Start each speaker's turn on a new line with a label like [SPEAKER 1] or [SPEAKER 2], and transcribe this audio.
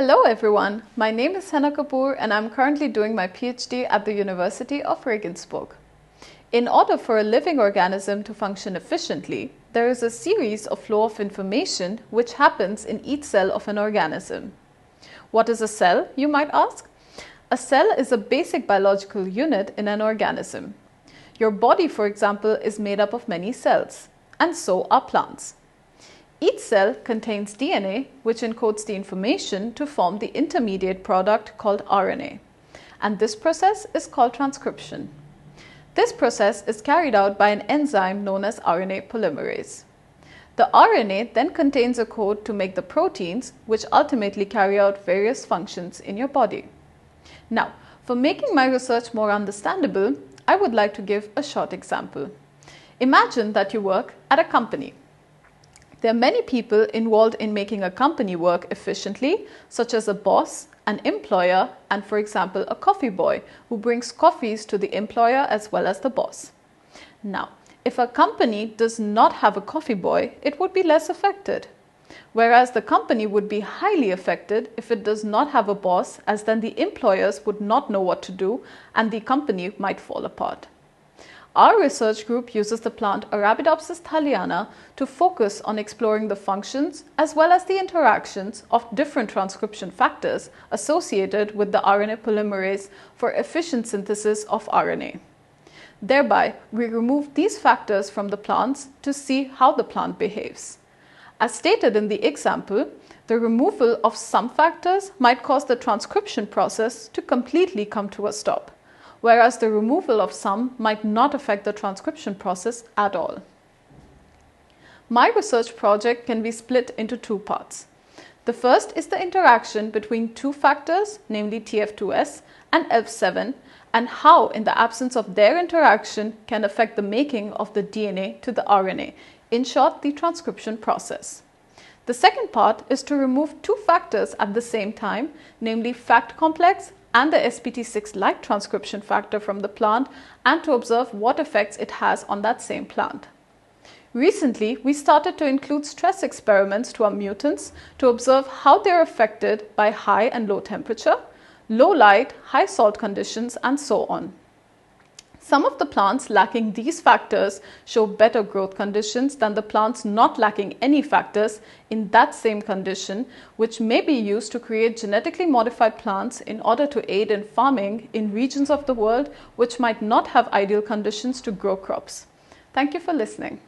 [SPEAKER 1] Hello everyone, my name is Henna Kapoor and I'm currently doing my PhD at the University of Regensburg. In order for a living organism to function efficiently, there is a series of flow of information which happens in each cell of an organism. What is a cell, you might ask? A cell is a basic biological unit in an organism. Your body, for example, is made up of many cells, and so are plants. Each cell contains DNA, which encodes the information to form the intermediate product called RNA. And this process is called transcription. This process is carried out by an enzyme known as RNA polymerase. The RNA then contains a code to make the proteins, which ultimately carry out various functions in your body. Now, for making my research more understandable, I would like to give a short example. Imagine that you work at a company. There are many people involved in making a company work efficiently, such as a boss, an employer, and for example, a coffee boy who brings coffees to the employer as well as the boss. Now, if a company does not have a coffee boy, it would be less affected. Whereas the company would be highly affected if it does not have a boss, as then the employers would not know what to do and the company might fall apart. Our research group uses the plant Arabidopsis thaliana to focus on exploring the functions as well as the interactions of different transcription factors associated with the RNA polymerase for efficient synthesis of RNA. Thereby, we remove these factors from the plants to see how the plant behaves. As stated in the example, the removal of some factors might cause the transcription process to completely come to a stop, whereas the removal of some might not affect the transcription process at all. My research project can be split into two parts. The first is the interaction between two factors, namely TF2S and ELF7, and how, in the absence of their interaction, can affect the making of the DNA to the RNA, in short, the transcription process. The second part is to remove two factors at the same time, namely FACT complex and the SPT6-like transcription factor from the plant, and to observe what effects it has on that same plant. Recently, we started to include stress experiments to our mutants to observe how they are affected by high and low temperature, low light, high salt conditions, and so on. Some of the plants lacking these factors show better growth conditions than the plants not lacking any factors in that same condition, which may be used to create genetically modified plants in order to aid in farming in regions of the world which might not have ideal conditions to grow crops. Thank you for listening.